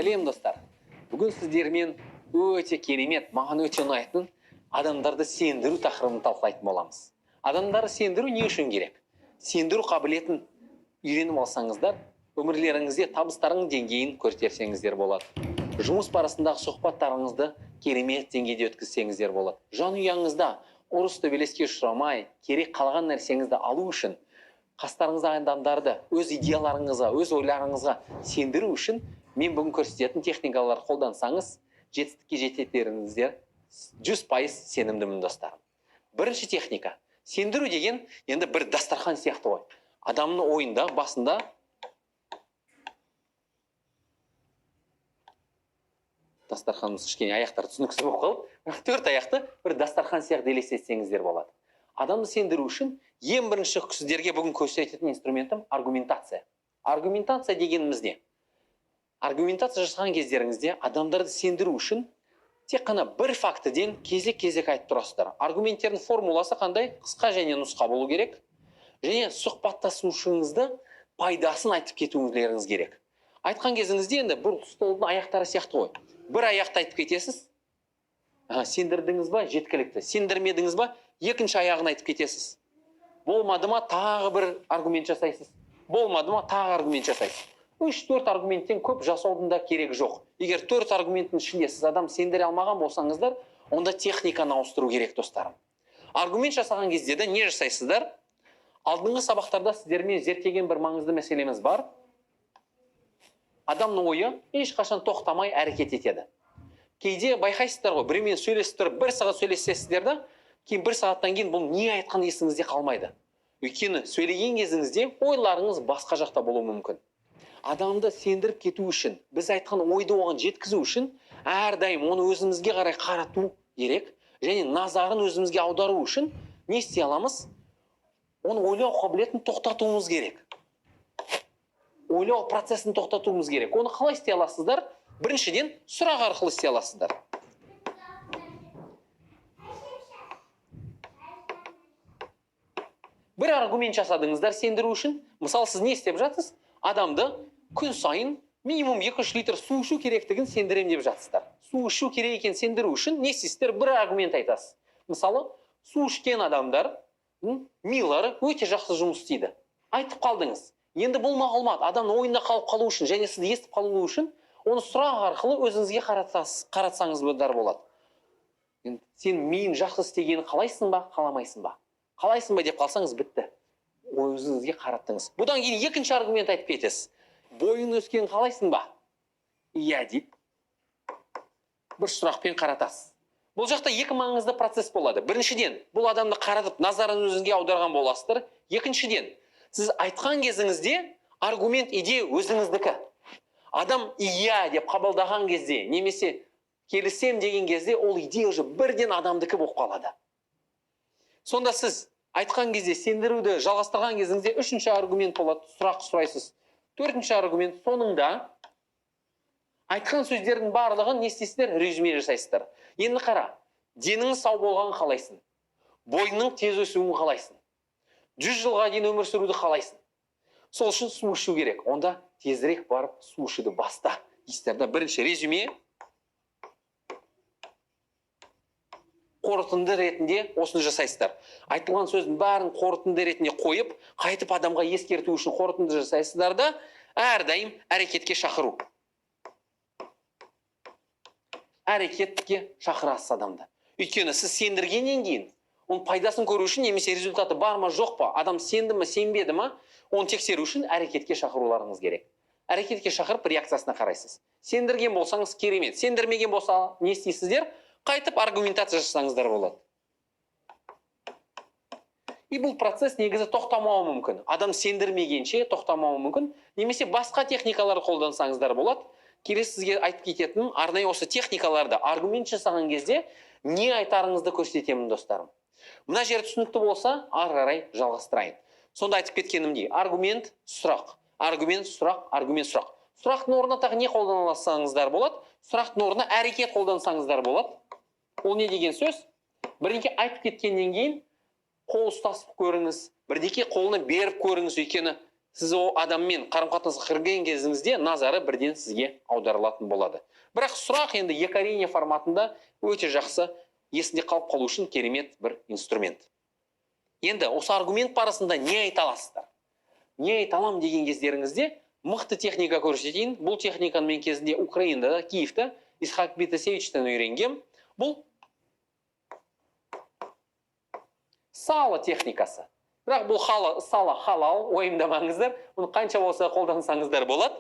Сәлем достар. Бүгін сіздермен өте керемет, маған өте ұнайтын адамдарды сендіру тақырыбын талқылайтын боламыз. Адамдарды сендіру не үшін керек? Сендіру қабілетін үйреніп алсаңыздар, өмірлеріңізде табыстарының деңгейін көтерсеңіздер болады. Жұмыс барысындағы сұхбаттарыңызды керемет деңгейде өткізсеңіздер болады. Жанұяңызда ұрыс төбелеске ұшырамай, керек қалған нәрсеңізді алу үшін қастарыңыздағы адамдарды өз идеяларыңызға, өз ойларыңызға сендіру үшін мен бүгін көрсететін техникаларды қолдансаңыз, жетістікке жететіндеріңіздер 100% сенімдімін достарым. Бірінші техника. Сендіру деген енді бір дастархан сияқты ғой. Адамның ойында, басында дастарханымыз кішкене аяқтары түсініксіз болып қалып, 4 аяқты бір дастархан сияқты елестетсеңіздер болады. Адамды сендіру үшін ең бірінші сіздерге бүгін көрсететін инструментім аргументация. Аргументация дегеніміз не? Аргументация жасаған кездеріңізде адамдарды сендіру үшін тек қана бір фактіден кезек-кезек айтып тұрасыздар. Аргументтердің формуласы қандай? Қысқа және нұсқа болу керек. Және сұхбаттасушыңызды пайдасын айтып кетуіңіздеріңіз керек. Айтқан кезіңізде енді бір столдың аяқтары сияқты ғой. Бір аяқты айтып кетесіз. Сендірдіңіз ба? Жеткілікті. Сендірмедіңіз ба? Екінші аяғын айтып кетесіз. Болмады ма? Тағы бір аргумент жасайсыз. Болмады ма? Тағы аргумент жасайсыз. 3-4 аргументтен көп жасаудың да керек жоқ. Егер 4 аргументтің ішінде сіз адам сендіре алмаған болсаңыздар, онда техниканы ауыстыру керек достарым. Аргумент жасаған кезде де не жасайсыздар? Алдыңғы сабақтарда сіздермен зерттеген бір маңызды мәселеміз бар. Адамның ойы ешқашан тоқтамай әрекет етеді. Кейде байқайсыздар ғой, біреумен сөйлесіп тұрып, 1 сағат сөйлессеңіздер де, кейін 1 сағаттан кейін бұл не айтқан есіңізде қалмайды. Өйткені сөйлеген кезіңізде ойларыңыз басқа жақта болуы мүмкін. Адамды сендіріп кету үшін, біз айтқан ойды оған жеткізу үшін, әрдайым оны өзімізге қарай қарату керек, және назарын өзімізге аудару үшін не істей аламыз? Оны ойлау қабілетін тоқтатуымыз керек. Ойлау процесін тоқтатуымыз керек. Оны қалай істей аласыздар? Біріншіден, сұрақ арқылы істей аласыздар. Бір аргумент жасадыңыздар сендіру үшін. Мысалы, сіз не істеп жатсыз? Адамды күн сайын минимум 2-3 литр су ішу керектігін сендірем деп жатсыздар. Су ішу керек екен сендіру үшін не істейсіздер? Бір аргумент айтасыз. Мысалы, су ішкен адамдар милары өте жақсы жұмыс істейді. Айтып қалдыңыз. Енді бұл мағлұмат адамның ойында қалып қалу үшін және сіз естіп қалу үшін оны сұрақ арқылы өзіңізге қаратсаңыз болады. Сен миың жақсы істегенін қалайсың ба, қаламайсың ба? Қалайсың ба деп қалсаңыз бітті. Өзіңізге қараттыңыз. Бұдан кейін екінші аргумент айтып кетесіз. Бойың өскенін қалайсың ба? Иә деп бір сұрақпен қаратасыз. Бұл жақта екі маңызды процесс болады. Біріншіден, бұл адамды қаратып, назарын өзіңізге аударған боласыздар. Екіншіден, сіз айтқан кезіңізде аргумент, идея өзіңіздікі. Адам иә деп қабылдаған кезде, немесе келісем деген кезде, ол идея уже бірден адамдікі болып қалады. Сонда сіз айтқан кезде сендіруді жалғастырған кезіңізде үшінші аргумент болады, сұрақ сұрайсыз. Төртінші аргумент соңында айтқан сөздердің барлығын не істейсіздер? Резюме жасайсыздар. Енді қара, деніңіз сау болғанын қалайсың? Бойының тез өсуін қалайсың? 100 жылға дейін өмір сүруді қалайсың? Сол үшін су ішу керек. Онда тезірек барып су ішуді баста. Бірінші резюме. Қорытынды ретінде осыны жасайсыздар. Айтылған сөздің бәрін қорытынды ретінде қойып, қайтып адамға ескерту үшін қорытынды жасайсыздар да, әрдайым әрекетке шақыру. Әрекетке шақырасыз адамды. Өйткені сіз сендіргеннен кейін, оның пайдасын көру үшін, немесе результаты бар ма, жоқ па, адам сенді ме, сенбеді ме, оны тексеру үшін әрекетке шақыруларыңыз керек. Әрекетке шақырып реакциясына қарайсыз. Сендірген болсаңыз керемет, сендірмеген болса не істейсіздер? Қайтып аргументация жасаңыздар болады. И бұл процесс негізі тоқтамауы мүмкін. Адам сендірмегенше тоқтамауы мүмкін. Немесе басқа техникаларды қолдансаңыздар болады. Келесі сізге айтып кететін арнайы осы техникаларды аргумент жасаған кезде не айтарыңызды көрсетемін достарым. Мына жер түсінікті болса, ары қарай жалғастырайын. Сонда айтып кеткенімдей, аргумент, сұрақ, аргумент, сұрақ, аргумент, сұрақ. Сұрақтың орнына тағы не қолданасаңыздар болады? Сұрақтың орнына әрекет қолдансаңыздар болады. Ол не деген сөз? Бірдеңе айтып кеткеннен кейін қол ұстасып көріңіз, бірдеңе қолына беріп көріңіз, өйткені сіз о адаммен қарым-қатынасқа кірген кезіңізде назары бірден сізге аударылатын болады. Бірақ сұрақ енді екі әрине форматында өте жақсы есінде қалып қалу үшін керемет бір инструмент. Енді осы аргумент барысында не айта аласыздар? Не айта алам деген кездеріңізде мықты техника көрсетейін. Бұл техниканы мен кезінде Украинада, Киевта Исхак Битасевичтен үйренгем. Бұл сала техникасы. Бірақ бұл сала халал, ойымдамаңыздар. Бұны қанша болса қолдансаңыздар болады.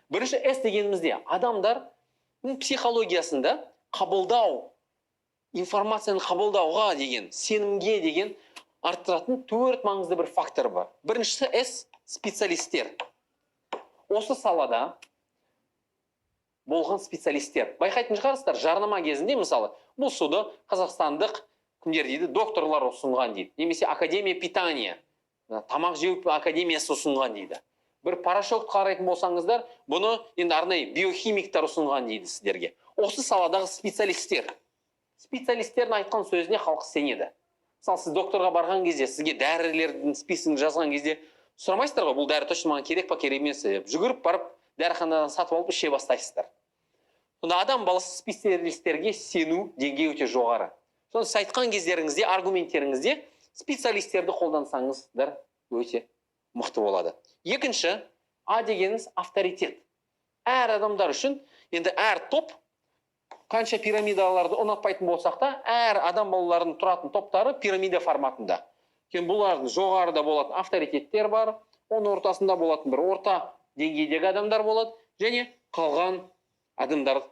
Бірінші S дегенімізде адамдар психологиясында қабылдау, информацияны қабылдауға деген, сенімге деген арттыратын төрт маңызды бір фактор бар. Біріншісі S специалистер. Осы салада болған специалистер. Байқайтын шығарсыздар, жарнама кезінде мысалы, бұл суды қазақстандық кімдер дейді, докторлар ұсынған дейді. Немесе академия питания, тамақ жеу академиясы ұсынған дейді. Бір порошокты қарайтын болсаңыздар, бұны енді арнайы биохимиктар ұсынған дейді сіздерге. Осы саладағы специалистер. Специалистердің айтқан сөзіне халық сенеді. Мысалы, сіз докторға барған кезде, сізге дәрілердің списогін жазған кезде сұрамайсыздар ғой, бұл дәрі точно маған керек па, керек емес, жүгіріп барып дәріханадан сатып алып іше бастайсыздар. Сонда адам баласы специалистерге сену деңгейі өте жоғары. Соны сіз айтқан кездеріңізде, аргументтеріңізде специалистерді қолдансаңыздар өте мықты болады. Екінші, А дегеніңіз авторитет. Әр адамдар үшін, енді әр топ, қанша пирамидаларды ұнатпайтын болсақ та, әр адам балаларының тұратын топтары пирамида форматында. Бұлардың жоғарыда болатын авторитеттер бар, оның ортасында болатын бір орта деңгейдегі адамдар болады, және қалған адамдар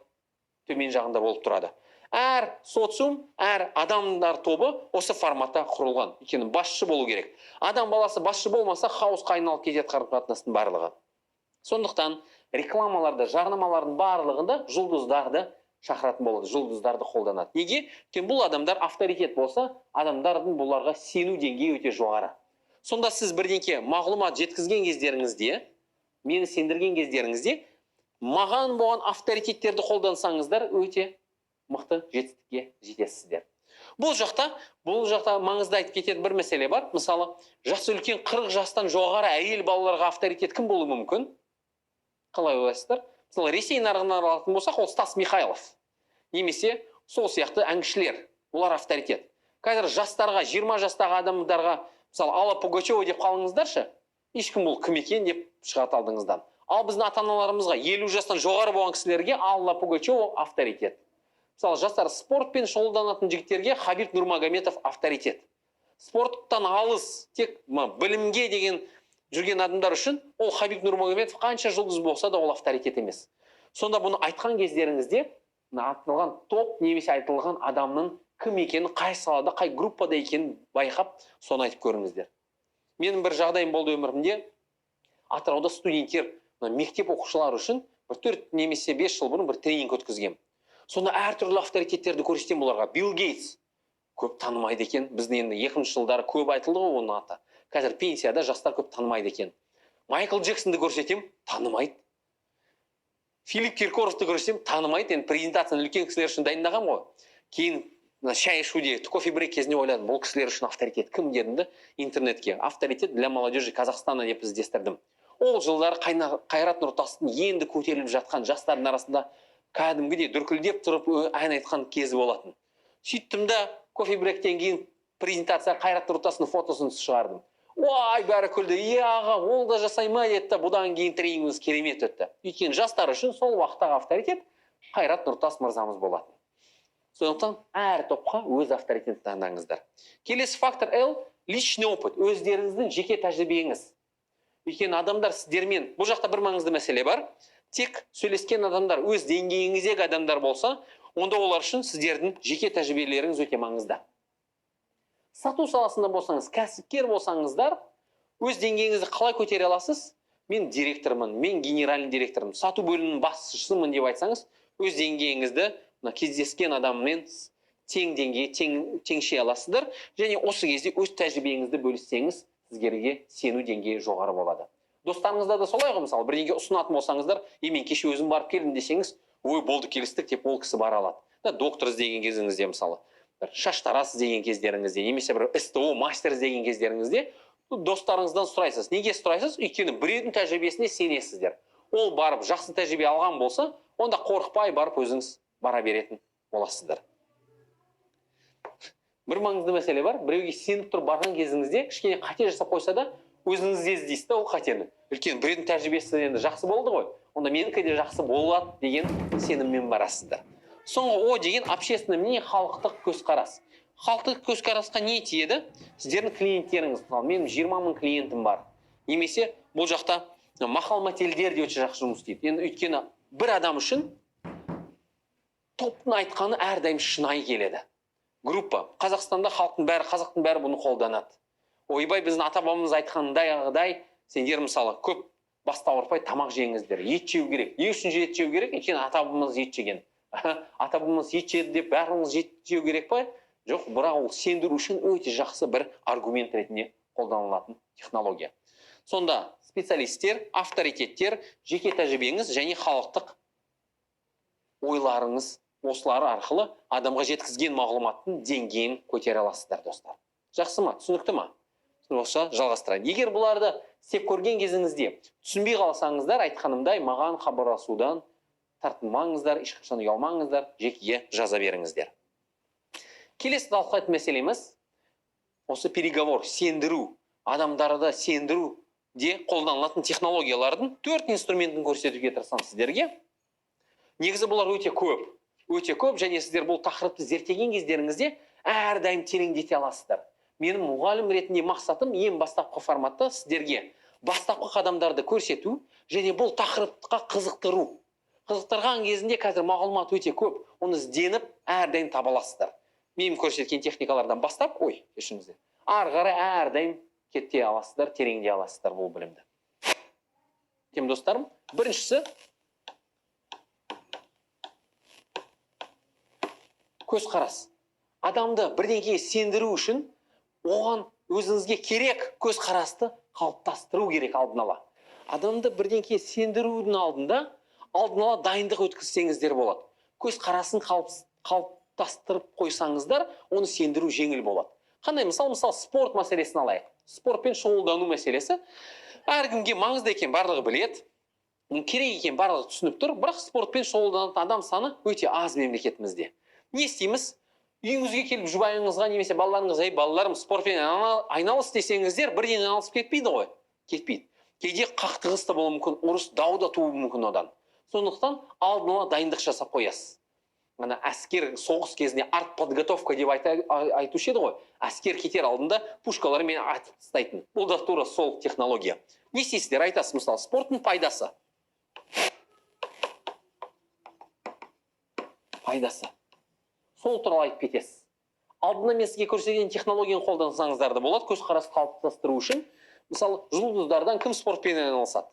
төмен жағында болып тұрады. Әр социум, әр адамдар тобы осы форматта құрылған. Өйткені басшы болу керек. Адам баласы басшы болмаса, хаосқа айналып кетеді қарым-қатынастың барлығы. Сондықтан рекламаларда, жарнамалардың барлығында жұлдыздарды шақыратын болады, жұлдыздарды қолданады. Неге? Өйткені бұл адамдар авторитет болса, адамдардың бұларға сену деңгейі өте жоғары. Сонда сіз бірдеңке мағлұмат жеткізген кездеріңізде, мені сендірген кездеріңізде, маған болған авторитеттерді қолдансаңыздар өте мықты жетістікке жетесіздер. Бұл жақта маңызды айтып кететін бір мәселе бар. Мысалы, жасы үлкен 40 жастан жоғары әйел балаларға авторитет кім болуы мүмкін? Қалай ойлайсыздар? Мысалы, Ресей нарығынан алатын болсақ, ол Стас Михайлов. Немесе сол сияқты әншілер, олар авторитет. Қазір жастарға, 20 жастағы адамдарға, мысалы, Алла Пугачева деп қалыңыздаршы, ешкім бұл кім екен деп шығарып алдыңыздан. Ал біздің ата-аналарымызға 50 жастан жоғары болған кісілерге Алла Пугачева авторитет. Мысалы, жастар спортпен шұғылданатын жігіттерге Хабиб Нурмагомедов авторитет. Спорттан алыс, тек білімге деген жүрген адамдар үшін ол Хабиб Нурмагомедов қанша жұлдыз болса да ол авторитет емес. Сонда бұны айтқан кездеріңізде айтылған топ немесе айтылған адамның кім екенін, қай салада, қай группада екенін байқап, соны айтып көріңіздер. Менің бір жағдайым болды өмірімде, Атырауда студенттер, мектеп оқушылары үшін бір 4 немесе 5 жыл бұрын бір тренинг өткізгем. Сонда әртүрлі авторитеттерді көрсетем бұларға. Билл Гейтс көп танымайды екен. Біздің енді 2000 жылдары көп айтылды ғой оның аты. Қазір пенсияда жастар көп танымайды екен. Майкл Джексонды көрсетем, танымайды. Филипп Киркоровты көрсетем, танымайды. Енді презентацияны үлкен кісілер үшін дайындаған ғой. Кейін шай ішуде, кофе брейк кезінде ойладым, бұл кісілер үшін авторитет кім дедімді интернетке. Авторитет для молодежи Казахстана деп іздестірдім. Ол жылдары Қайрат Нұртастың енді көтеріліп жатқан жастардың арасында кәдімгідей дүркілдеп тұрып ән айтқан кезі болатын. Сөйттім де кофе брейктен кейін презентация Қайрат Нұртастың фотосын шығардым. Ой, бәрі күлді. Аға, ол да жасай ма деді, бұдан кейін тренингіміз керемет өтті. Өйткені жастар үшін сол уақыттағы авторитет Қайрат Нұртас мырзамыз болатын. Сондықтан әр топқа өз авторитетін таңдаңыздар. Келесі фактор L личный опыт, өздеріңіздің жеке тәжірибеңіз. Өйткені адамдар сіздермен, бұл жақта бір маңызды мәселе бар. Тек сөйлескен адамдар өз деңгейіңіздегі адамдар болса, онда олар үшін сіздердің жеке тәжірибелеріңіз өте маңызды. Сату саласында болсаңыз, кәсіпкер болсаңыздар, өз деңгейіңізді қалай көтере аласыз? Мен директормын, мен генеральный директорым, сату бөлімінің басшысымын деп айтсаңыз, өз деңгейіңізді кездескен адаммен тең деңгей, теңше аласыздар, және осы кезде өз тәжірибеңізді бөліссеңіз, сіздерге сену деңгейі жоғары болады. Достарыңызда да солай ғой, мысалы, бірдеңе ұсынатын болсаңыздар, мен кеше өзім барып келдім десеңіз, ой, болды, келістік деп ол кісі бара алады. Доктор іздеген кезіңізде, мысалы, шаш тарас іздеген кездеріңізде, немесе бір СТО мастер іздеген кездеріңізде, достарыңыздан сұрайсыз. Неге сұрайсыз? Өйткені біреудің тәжірибесіне сенесіздер. Ол барып жақсы тәжірибе алған болса, онда қорықпай барып өзіңіз бара беретін боласыздар. Бір маңызды мәселе бар. Біреуге сеніп тұрып барған кезіңізде кішкене қате жасап қойса да, өзіңіз іздейсіз да ол қатені. Өйткені біреудің тәжірибесі енді жақсы болды ғой. Онда менікі де жақсы болады деген сеніммен барасыздар. Соңғы О деген общественное мнение, халықтық көзқарас. Халықтық көзқарасқа не тиеді? Сіздердің клиенттеріңіз, менің 20 мың клиентім бар. Немесе бұл жақта мақал-мәтелдер де өте жақсы жұмыс істейді. Енді өйткені бір адам үшін топтың айтқаны әрдайым шынайы келеді. Группа. Қазақстанда халықтың бәрі, қазақтың бәрі бұны қолданады. Ойбай, біздің ата-бабамыз айтқандағыдай, сендер мысалы көп баста ауыртпай тамақ жеңіздер. Ет жеу керек. Не үшін ет жеу керек? Өйткені ата-бабамыз ет жеген. Ата-бабамыз ет жеді деп бәріміз ет жеу керек па? Жоқ, бірақ ол сендіру үшін өте жақсы бір аргумент ретінде қолданылатын технология. Сонда специалисттер, авторитеттер, жеке тәжірибеңіз және халықтық ойларыңыз осылары арқылы адамға жеткізген мағлұматтың деңгейін көтере аласыздар, достар. Жақсы ма? Түсінікті ма? Осылайша жалғастырайын. Егер бұларды істеп көрген кезіңізде түсінбей қалсаңыздар, айтқанымдай маған хабарласудан тартынбаңыздар, ешқашан ұялмаңыздар, жекеге жаза беріңіздер. Келесі талқылайтын мәселеміз осы переговор, сендіру, адамдарды сендіру де қолданылатын технологиялардың 4 инструментін көрсетуге тырысамын сіздерге. Негізі бұлар өте көп және сіздер бұл тақырыпты зерттеген кездеріңізде әрдайым тереңдете аласыздар. Менің мұғалім ретінде мақсатым ең бастапқы форматта сіздерге бастапқы қадамдарды көрсету және бұл тақырыпқа қызықтыру. Қызықтырған кезінде қазір мағлұмат өте көп, оны ізденіп әрдайым таба аласыздар. Менің көрсеткен техникалардан бастап, кешіріңіздер, ары қарай әрдайым кете аласыздар, тереңдей аласыздар бұл білімді. Достарым, біріншісі көзқарас. Адамды бірдеңеге сендіру үшін оған өзіңізге керек көзқарасты қалыптастыру керек алдын ала. Адамды бірдеңеге сендірудің алдын ала дайындық өткізсеңіздер болады. Көзқарасын қалыптастырып қойсаңыздар, оны сендіру жеңіл болады. Қандай мысал спорт мәселесін алайық. Спортпен шұғылдану мәселесі әркімге маңызды екен, барлығы біледі. Керек екен, барлығы түсініп тұр, бірақ спортпен шұғылданатын адам саны өте аз мемлекетімізде. Не істейміз? Үйіңізге келіп жұбайыңызға немесе балаларыңызға, балаларым спортпен айналыс десеңіздер, бірден айналысып кетпейді ғой. Кетпейді. Кейде қақтығыс та болуы мүмкін, ұрыс, дау да туы мүмкін одан. Сондықтан алдын ала дайындық жасап қоясыз. Мына әскер соғыс кезінде артподготовка деп айтушы еді ғой. Әскер кетер алдында пушкалармен атып тастайтын. Бұл да тура сол технология. Не істейсіздер? Айтасыз, мысалы, спорттың пайдасы. Сол туралы айтып кетесіз. Алдында мен сізге көрсеткен технологияны қолдансаңыздар да болады, көзқарас қалыптастыру үшін. Мысалы, жұлдыздардан кім спортпен айналысады?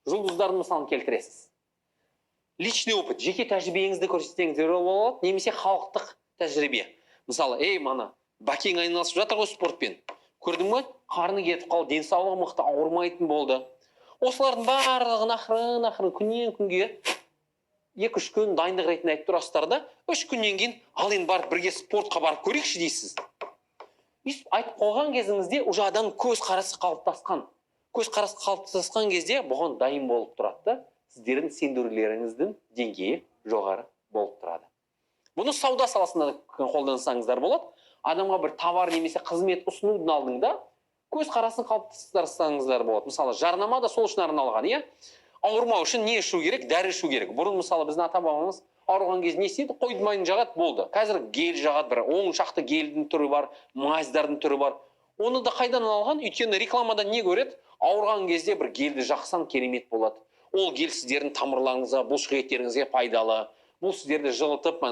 Жұлдыздардың мысалын келтіресіз. Личный опыт, жеке тәжірибеңізді көрсетсеңіздер болады, немесе халықтық тәжірибе. Мысалы, мана, бәкең айналысып жатыр ғой спортпен. Көрдің бе? Қарны кетіп қалды, денсаулығы мықты, ауырмайтын болды. Осылардың барлығын ақырын күннен күнге 2-3 күн дайындық ретінде айтып тұрасыздар да, 3 күннен кейін ал енді барып бірге спортқа барып көрейікші дейсіз. Айтып қойған кезіңізде уже адам көзқарасы қалыптасқан. Көзқарасы қалыптасқан кезде бұған дайын болып тұрады да, сіздердің сендірулеріңіздің деңгейі жоғары болып тұрады. Бұны сауда саласында қолдансаңыздар болады. Адамға бір товар немесе қызмет ұсынудың алдында көзқарасын қалыптастырсаңыздар болады. Мысалы, жарнама да сол үшін арналған, ауырмау үшін не ішу керек? Дәрі ішу керек. Бұрын мысалы біздің ата-бабамыз ауырған кезде не істейді? Қойдың майын жағады, болды. Қазір гель жағады, бір 10 шақты гельдің түрі бар, маздардың түрі бар. Оны да қайдан алған? Өйткені рекламада не көреді? Ауырған кезде бір гельді жақсаң керемет болады. Ол гель сіздердің тамырларыңызға, бұлшық еттеріңізге пайдалы. Бұл сіздерді жылытып,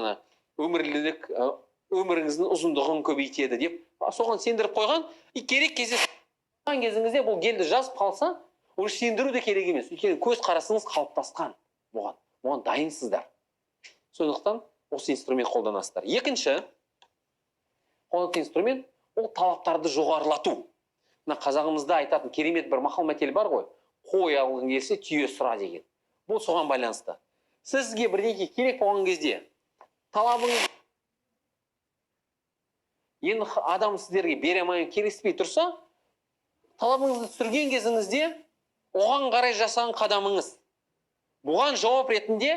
өміріңіздің ұзындығын көбейтеді деп соған сендіріп қойған. Керек кезіңізде бұл гельді жазып қалса, ол сендіру де керек емес. Өйткені көзқарасыңыз қалыптасқан бұған дайынсыздар. Сондықтан осы инструмент қолданасыздар. Екінші қолданатын инструмент ол талаптарды жоғарылату. Қазағымызда айтатын керемет бір мақал-мәтел бар ғой. Қой алғың келсе түйе сұра деген. Бұл соған байланысты. Сізге бірдеңе керек болған кезде талабыңыз Енді адам сіздерге бере алмай келіспей тұрса, талабыңызды түсірген кезіңізде оған қарай жасаған қадамыңыз. Бұған жауап ретінде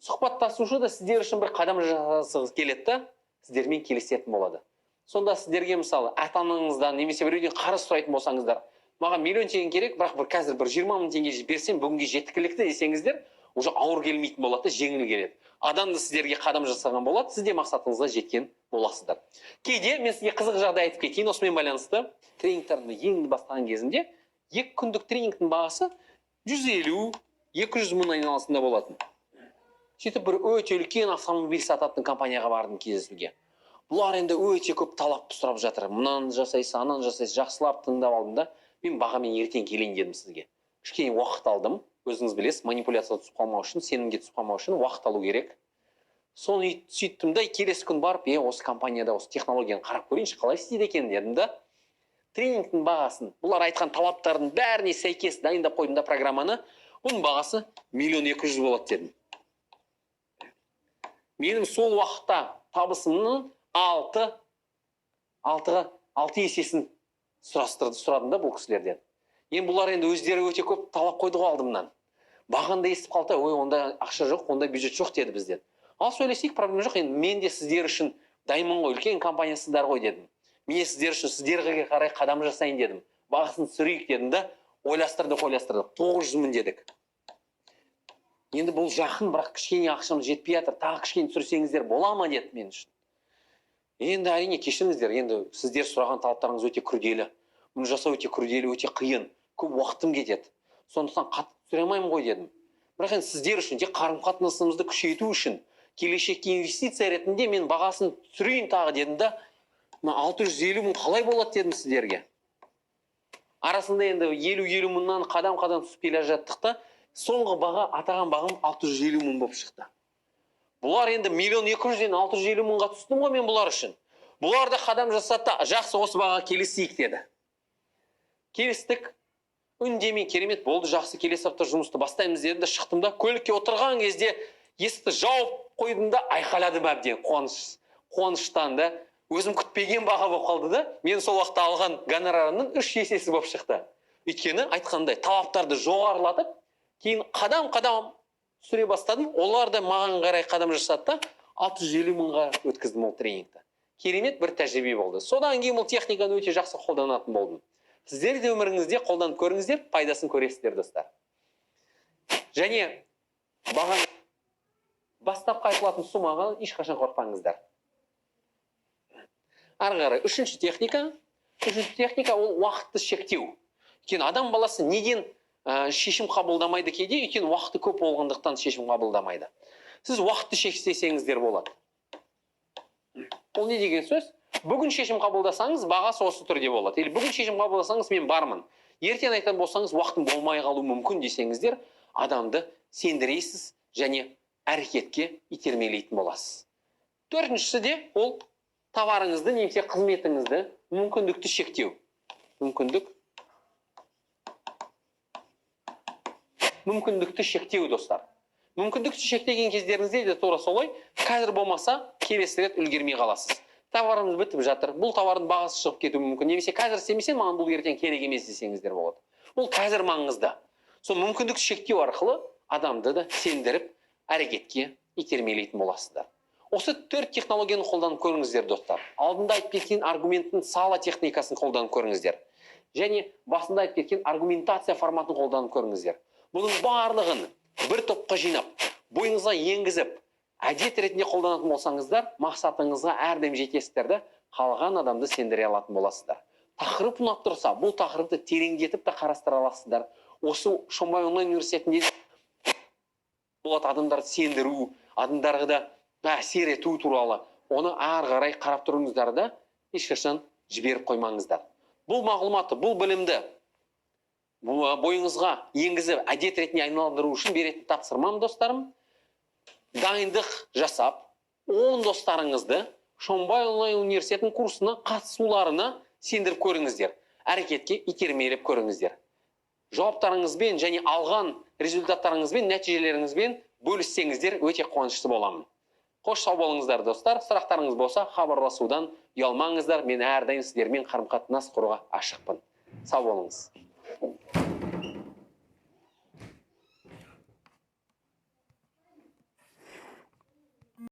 сұхбаттасушы да сіздер үшін бір қадам жасағыңыз келеді да, сіздермен келісетін болады. Сонда сіздерге мысалы ата-анаңыздан немесе біреуден қарыз сұрайтын болсаңыздар, маған миллион теңге керек, бірақ қазір 20 мың теңге берсем бүгінге жеткілікті десеңіздер, уже ауыр келмейтін болады, жеңіл келеді. Адам да сіздерге қадам жасаған болады, сіз де мақсатыңызға жеткен боласыздар. Кейде мен сізге қызық жағдай айтып кетейін, осымен байланысты тренингтерді енді бастаған кезінде 2 күндік тренингтің бағасы 150-200 мың айналасында болатын. Сөйтіп бір өте үлкен автомобиль сататын компанияға бардым кездесуге. Бұлар енді өте көп талап сұрап жатыр. Мынаны жасайсыз, ананы жасайсыз, жақсылап тыңдап алдым да, мен бағамен ертең келейін дедім сізге. Кішкене уақыт алдым. Өзіңіз білесіз, манипуляцияға түсіп қалмау үшін, сенімге түсіп қалмау үшін уақыт алу керек. Соны сөйттім де, келесі күн барып, осы компанияда осы технологияны қарап көрейінші, қалай істейді екен дедім да. Тренингтің бағасын, бұлар айтқан талаптардың бәріне сәйкес дайындап қойдым да программаны. Оның бағасы 1 200 000 болады дедім. Менің сол уақытта табысымның 6 есесін сұрадым да бұл кісілерден. Енді бұлар енді өздері өте көп талап қойды ғой алдымнан. Бағанда естіп қалды, онда ақша жоқ, онда бюджет жоқ деді бізден. Ал сөйлесейік, проблема жоқ, енді мен де сіздер үшін даймын ғой, үлкен компаниясыздар ғой дедім. Мен сіздер үшін сіздерге қарай қадам жасайын дедім. Бағасын түсірейік дедім да, ойластырдық, 900 мың дедік. Енді бұл жақын, бірақ кішкене ақшам жетпей жатыр, тағы кішкене түсірсеңіздер бола ма деді мен үшін. Енді әрине кешіріңіздер, енді сіздер сұраған талаптарыңыз өте күрделі. Мұны жасау өте күрделі, өте қиын. Көп уақытым кетеді. Сондықтан қатты түсіре алмаймын ғой дедім. Бірақ енді сіздер үшін, тек қарым-қатынасымызды күшейту үшін, келешекке инвестиция ретінде мен бағасын түсірейін тағы дедім да, 650 мың қалай болады дедім сіздерге. Арасында енді 50 мыңнан қадам-қадам түсіп келе жаттық та, соңғы баға, атаған бағым 650 мың болып шықты. Бұлар енді 1 200 000-ден 650 мыңға түстім ғой мен бұлар үшін. Бұлар да қадам жасатты, жақсы осы баға келісейік деді. Келістік, үндемей керемет болды, жақсы, келесі апта жұмысты бастаймыз деді де шықтым да, көлікке отырған кезде есікті жауып қойдым да, айқайладым әбден қуаныштан да, өзім күтпеген баға болып қалды да, мен сол уақытта алған гонорарымның 3 есесі болып шықты. Өйткені айтқандай талаптарды жоғарылатып, кейін қадам-қадам сүре бастадым, олар да маған қарай қадам жасатты, 650 мыңға өткіздім ол тренингті. Керемет бір тәжірибе болды. Содан кейін бұл техниканы өте жақсы қолданатын болдым. Сіздер де өміріңізде қолданып көріңіздер, пайдасын көресіздер, достар. Және баға бастапқы айтылатын сумаға ешқашан қорықпаңыздар. Ары қарай, үшінші техника ол уақытты шектеу. Өйткені адам баласы неден шешім қабылдамайды кейде, өйткені уақыты көп болғандықтан шешім қабылдамайды. Сіз уақытты шектесеңіздер болады. Ол не деген сөз? Бүгін шешім қабылдасаңыз, бағасы осы түрде болады. Или бүгін шешім қабылдасаңыз, мен бармын. Ертең айтатын болсаңыз, уақытым болмай қалу мүмкін десеңіздер, адамды сендіресіз және әрекетке итермелейтін боласыз. Төртіншісі де ол товарыңызды немесе қызметіңізді мүмкіндікті шектеу. Мүмкіндікті шектеу, достар. Мүмкіндікті шектеген кездеріңізде де тура солай, қазір болмаса, келесі рет үлгермей қаласыз. Товарымыз бітіп жатыр, бұл товардың бағасы шығып кетуі мүмкін. Немесе қазір істемесем, маған бұл ертең керек емес десеңіздер болады. Бұл қазір маңызды. Сол мүмкіндікті шектеу арқылы адамды да сендіріп, әрекетке итермелейтін боласыздар. Осы 4 технологияны қолданып көріңіздер, достар. Алдында айтып кеткен аргументтің сала техникасын қолданып көріңіздер. Және басында айтып кеткен аргументация форматын қолданып көріңіздер. Бұның барлығын бір топқа жинап, бойыңызға енгізіп, әдет ретінде қолданатын болсаңыздар, мақсатыңызға әрдайым жетесіздер де, қалған адамды сендіре алатын боласыздар. Тақырып ұнап тұрса, бұл тақырыпты тереңдетіп те қарастыра аласыздар. Осы Шонбай онлайн университетінде болады адамдарды сендіру, адамдарға да әсер ету туралы. Оны ары қарай қарап тұрыңыздар да, ешқашан жіберіп қоймаңыздар. Бұл мағлұматты, бұл білімді бойыңызға енгізіп, әдет ретінде айналдыру үшін беретін тапсырмам, достарым. Дайындық жасап, 10 достарыңызды Шонбай онлайн университетінің курсына қатысуларына сендіріп көріңіздер. Әрекетке итермелеп көріңіздер. Жауаптарыңызбен және алған результаттарыңызбен, нәтижелеріңізбен бөліссеңіздер өте қуанышты боламын. Қош сау болыңыздар достар. Сұрақтарыңыз болса хабарласудан ұялмаңыздар. Мен әрдайым сіздермен қарым-қатынас құруға ашықпын. Сау болыңыз.